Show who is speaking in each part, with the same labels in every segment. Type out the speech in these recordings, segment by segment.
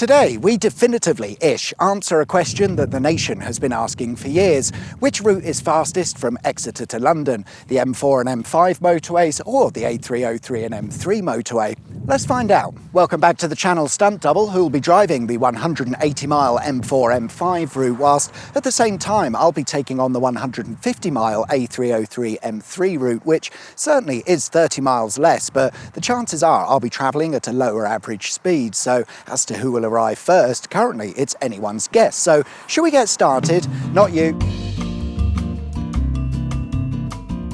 Speaker 1: Today, we definitively-ish answer a question that the nation has been asking for years. Which route is fastest from Exeter to London? The M4 and M5 motorways or the A303 and M3 motorway? Let's find out. Welcome back to the channel Stunt Double, who will be driving the 180-mile M4 M5 route, whilst at the same time I'll be taking on the 150-mile A303 M3 route, which certainly is 30 miles less, but the chances are I'll be travelling at a lower average speed. So as to who will arrive first, currently it's anyone's guess. So shall we get started? Not you.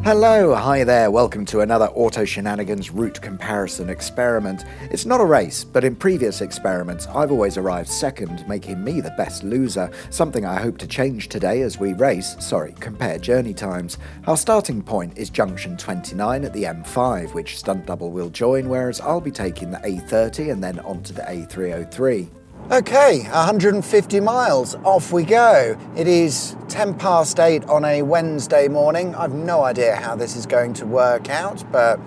Speaker 1: Hello, hi there, welcome to another Auto Shenanigans route comparison experiment. It's not a race, but in previous experiments I've always arrived second, making me the best loser, something I hope to change today as we compare journey times. Our starting point is junction 29 at the M5, which Stunt Double will join, whereas I'll be taking the A30 and then onto the A303. Okay, 150 miles, off we go. It is 10 past 8 on a Wednesday morning. I've no idea how this is going to work out, but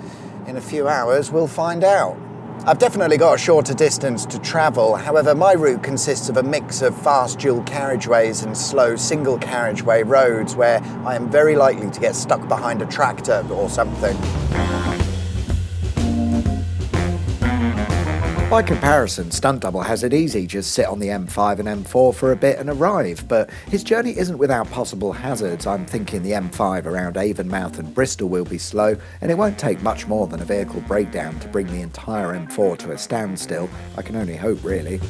Speaker 1: in a few hours we'll find out. I've definitely got a shorter distance to travel. However, my route consists of a mix of fast dual carriageways and slow single carriageway roads where I am very likely to get stuck behind a tractor or something. By comparison, Stunt Double has it easy, just sit on the M5 and M4 for a bit and arrive, but his journey isn't without possible hazards. I'm thinking the M5 around Avonmouth and Bristol will be slow, and it won't take much more than a vehicle breakdown to bring the entire M4 to a standstill. I can only hope, really.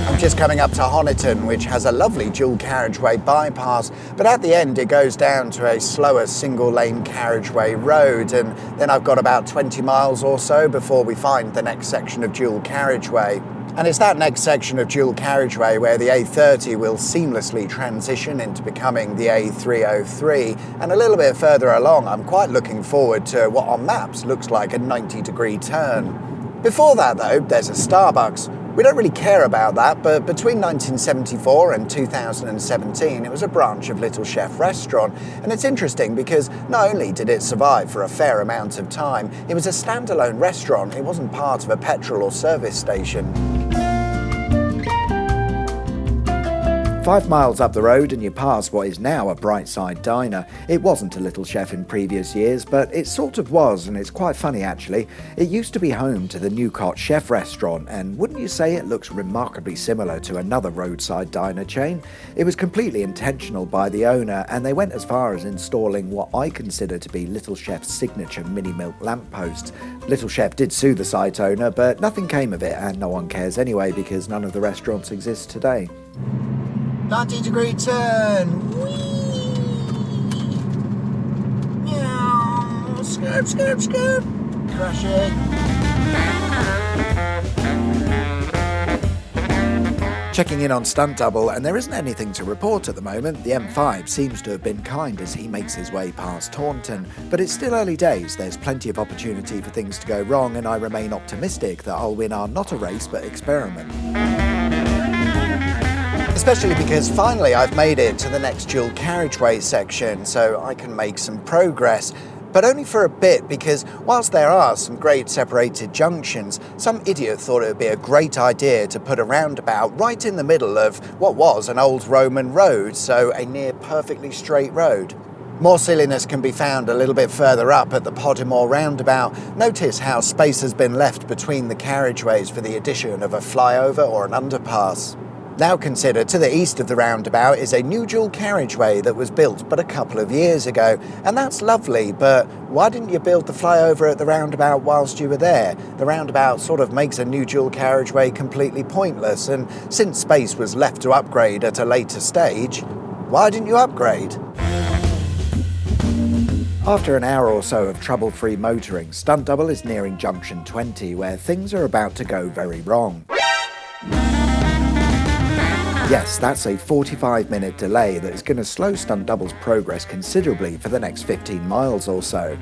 Speaker 1: I'm just coming up to Honiton, which has a lovely dual carriageway bypass, but at the end it goes down to a slower single lane carriageway road, and then I've got about 20 miles or so before we find the next section of dual carriageway. And it's that next section of dual carriageway where the A30 will seamlessly transition into becoming the A303, and a little bit further along I'm quite looking forward to what on maps looks like a 90-degree turn. Before that though, there's a Starbucks. We don't really care about that, but between 1974 and 2017, it was a branch of Little Chef restaurant. And it's interesting because not only did it survive for a fair amount of time, it was a standalone restaurant. It wasn't part of a petrol or service station. 5 miles up the road and you pass what is now a Brightside diner. It wasn't a Little Chef in previous years, but it sort of was, and it's quite funny actually. It used to be home to the Newcott Chef restaurant, and wouldn't you say it looks remarkably similar to another roadside diner chain? It was completely intentional by the owner, and they went as far as installing what I consider to be Little Chef's signature mini milk lampposts. Little Chef did sue the site owner, but nothing came of it, and no one cares anyway because none of the restaurants exist today. 90-degree turn. Whee! Meow. Scoop, scoop, scoop. Crashing. Checking in on Stunt Double, and there isn't anything to report at the moment. The M5 seems to have been kind as he makes his way past Taunton, but it's still early days. There's plenty of opportunity for things to go wrong, and I remain optimistic that I'll win our not a race but experiment. Especially because finally I've made it to the next dual carriageway section, so I can make some progress. But only for a bit, because whilst there are some great separated junctions, some idiot thought it would be a great idea to put a roundabout right in the middle of what was an old Roman road, so a near perfectly straight road. More silliness can be found a little bit further up at the Podimore roundabout. Notice how space has been left between the carriageways for the addition of a flyover or an underpass. Now consider to the east of the roundabout is a new dual carriageway that was built but a couple of years ago, and that's lovely, but why didn't you build the flyover at the roundabout whilst you were there? The roundabout sort of makes a new dual carriageway completely pointless, and since space was left to upgrade at a later stage, why didn't you upgrade? After an hour or so of trouble-free motoring, Stunt Double is nearing junction 20, where things are about to go very wrong. Yes, that's a 45-minute delay that is going to slow Stunt Double's progress considerably for the next 15 miles or so.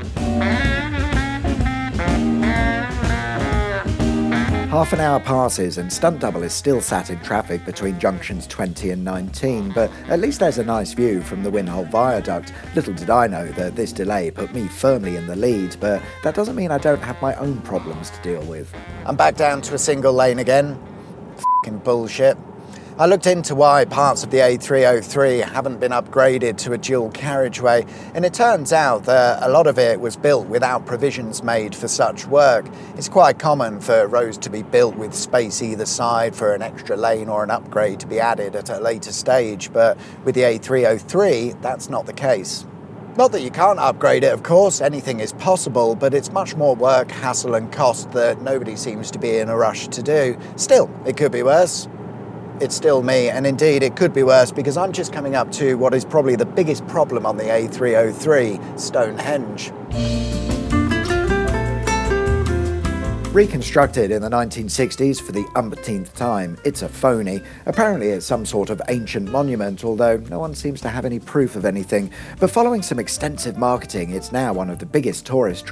Speaker 1: Half an hour passes and Stunt Double is still sat in traffic between junctions 20 and 19, but at least there's a nice view from the Winholt Viaduct. Little did I know that this delay put me firmly in the lead, but that doesn't mean I don't have my own problems to deal with. I'm back down to a single lane again. F***ing bullshit. I looked into why parts of the A303 haven't been upgraded to a dual carriageway, and it turns out that a lot of it was built without provisions made for such work. It's quite common for roads to be built with space either side for an extra lane or an upgrade to be added at a later stage, but with the A303, that's not the case. Not that you can't upgrade it, of course, anything is possible, but it's much more work, hassle and cost that nobody seems to be in a rush to do. Still, it could be worse. It's still me, and indeed it could be worse because I'm just coming up to what is probably the biggest problem on the A303, Stonehenge. Reconstructed in the 1960s for the umpteenth time, it's a phony. Apparently it's some sort of ancient monument, although no one seems to have any proof of anything. But following some extensive marketing, it's now one of the biggest tourist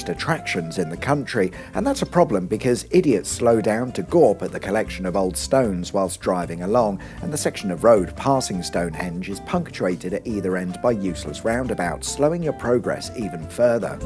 Speaker 1: attractions in the country. And that's a problem because idiots slow down to gawp at the collection of old stones whilst driving along, and the section of road passing Stonehenge is punctuated at either end by useless roundabouts, slowing your progress even further.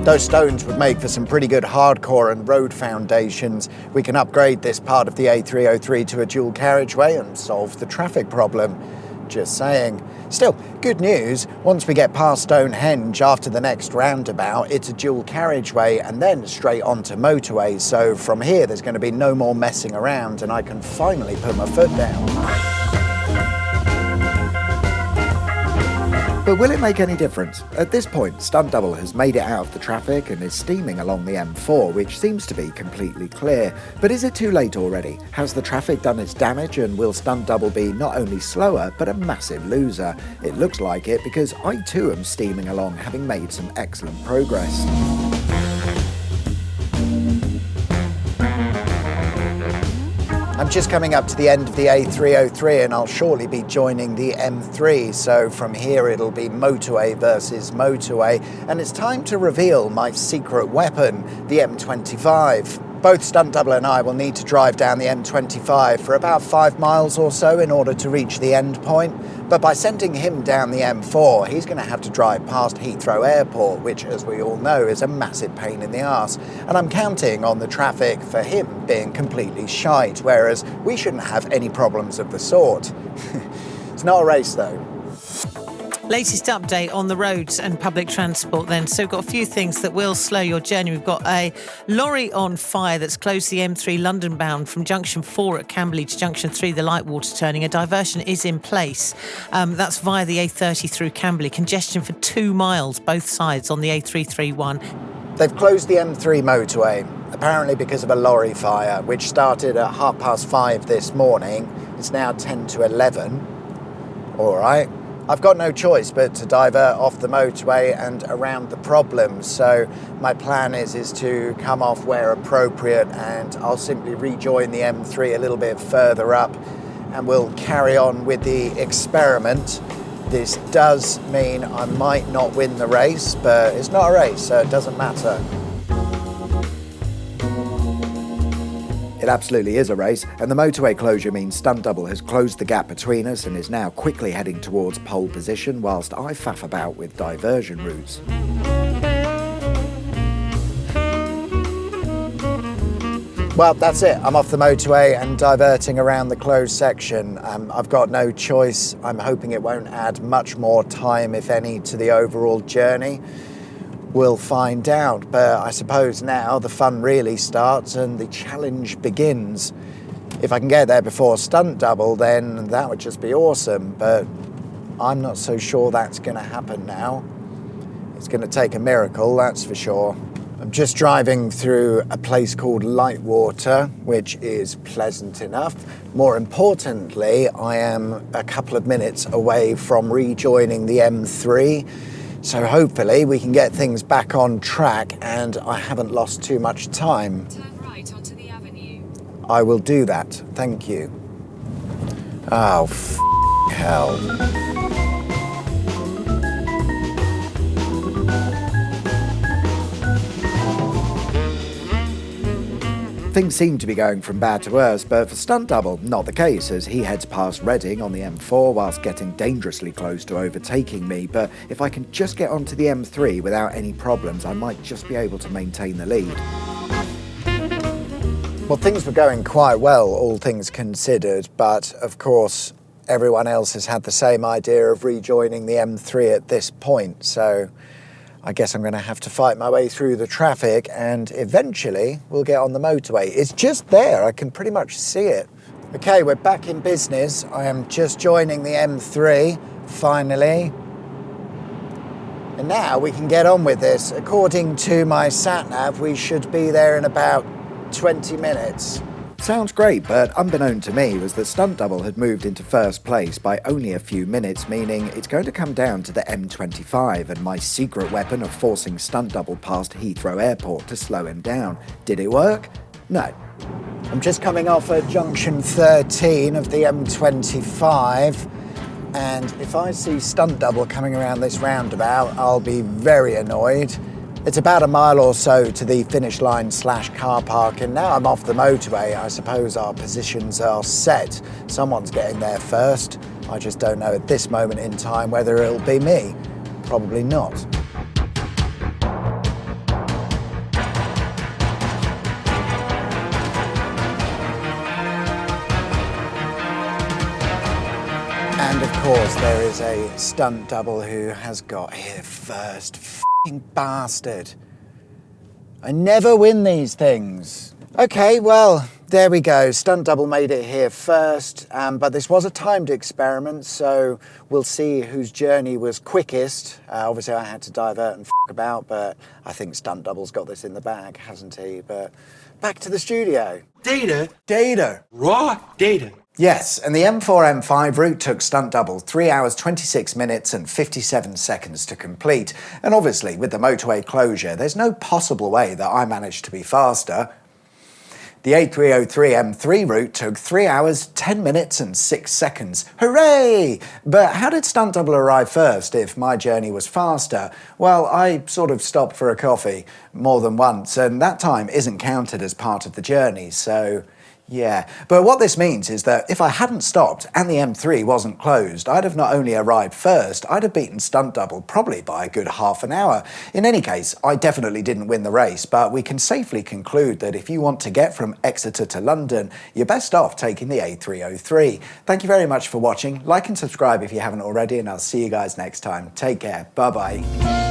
Speaker 1: Those stones would make for some pretty good hardcore and road foundations. We can upgrade this part of the A303 to a dual carriageway and solve the traffic problem. Just saying. Still, good news, once we get past Stonehenge after the next roundabout, it's a dual carriageway and then straight onto motorways. So from here, there's going to be no more messing around and I can finally put my foot down. But will it make any difference? At this point, Stunt Double has made it out of the traffic and is steaming along the M4, which seems to be completely clear. But is it too late already? Has the traffic done its damage and will Stunt Double be not only slower, but a massive loser? It looks like it because I too am steaming along, having made some excellent progress. I'm just coming up to the end of the A303 and I'll shortly be joining the M3, so from here it'll be motorway versus motorway, and it's time to reveal my secret weapon, the M25. Both Stunt Double and I will need to drive down the M25 for about 5 miles or so in order to reach the end point, but by sending him down the M4, he's going to have to drive past Heathrow Airport, which, as we all know, is a massive pain in the arse, and I'm counting on the traffic for him being completely shite, whereas we shouldn't have any problems of the sort. It's not a race, though.
Speaker 2: Latest update on the roads and public transport then. So we've got a few things that will slow your journey. We've got a lorry on fire that's closed the M3 London bound from junction 4 at Camberley to junction 3, the Lightwater turning. A diversion is in place. That's via the A30 through Camberley. Congestion for 2 miles, both sides on the A331.
Speaker 1: They've closed the M3 motorway, apparently because of a lorry fire, which started at 5:30 this morning. It's now 10 to 11. All right. I've got no choice but to divert off the motorway and around the problem. So my plan is to come off where appropriate, and I'll simply rejoin the M3 a little bit further up and we'll carry on with the experiment. This does mean I might not win the race, but it's not a race, so it doesn't matter. It absolutely is a race, and the motorway closure means Stunt Double has closed the gap between us and is now quickly heading towards pole position whilst I faff about with diversion routes. Well, that's it. I'm off the motorway and diverting around the closed section. I've got no choice. I'm hoping it won't add much more time, if any, to the overall journey. We'll find out, but I suppose now the fun really starts and the challenge begins. If I can get there before Stunt Double, then that would just be awesome, but I'm not so sure that's going to happen now. It's going to take a miracle, that's for sure. I'm just driving through a place called Lightwater, which is pleasant enough. More importantly, I am a couple of minutes away from rejoining the M3. So hopefully we can get things back on track and I haven't lost too much time.
Speaker 3: Turn right onto the avenue.
Speaker 1: I will do that, thank you. Oh, hell. Things seem to be going from bad to worse, but for Stunt Double, not the case, as he heads past Reading on the M4 whilst getting dangerously close to overtaking me. But if I can just get onto the M3 without any problems, I might just be able to maintain the lead. Well, things were going quite well, all things considered, but of course, everyone else has had the same idea of rejoining the M3 at this point, so I guess I'm going to have to fight my way through the traffic and eventually we'll get on the motorway. It's just there, I can pretty much see it. Okay, we're back in business. I am just joining the M3, finally. And now we can get on with this. According to my sat-nav, we should be there in about 20 minutes. Sounds great, but unbeknown to me was that Stunt Double had moved into first place by only a few minutes, meaning it's going to come down to the M25 and my secret weapon of forcing Stunt Double past Heathrow Airport to slow him down. Did it work? No. I'm just coming off at junction 13 of the M25, and if I see Stunt Double coming around this roundabout, I'll be very annoyed. It's about a mile or so to the finish line / car park, and now I'm off the motorway. I suppose our positions are set. Someone's getting there first. I just don't know at this moment in time whether it'll be me. Probably not. And of course there is a Stunt Double who has got here first. Bastard. I never win these things. Okay, well, there we go. Stunt Double made it here first, but this was a timed experiment, so we'll see whose journey was quickest. Obviously, I had to divert and about, but I think Stunt Double's got this in the bag, hasn't he? But back to the studio. Data.
Speaker 4: Raw data.
Speaker 1: Yes, and the M4 M5 route took Stunt Double 3 hours 26 minutes and 57 seconds to complete. And obviously, with the motorway closure, there's no possible way that I managed to be faster. The A303 M3 route took 3 hours, 10 minutes and 6 seconds. Hooray! But how did Stunt Double arrive first if my journey was faster? Well, I sort of stopped for a coffee more than once, and that time isn't counted as part of the journey, so yeah. But what this means is that if I hadn't stopped and the M3 wasn't closed, I'd have not only arrived first, I'd have beaten Stunt Double probably by a good half an hour. In any case, I definitely didn't win the race, but we can safely conclude that if you want to get from Exeter to London, you're best off taking the A303. Thank you very much for watching. Like and subscribe if you haven't already, and I'll see you guys next time. Take care. Bye-bye.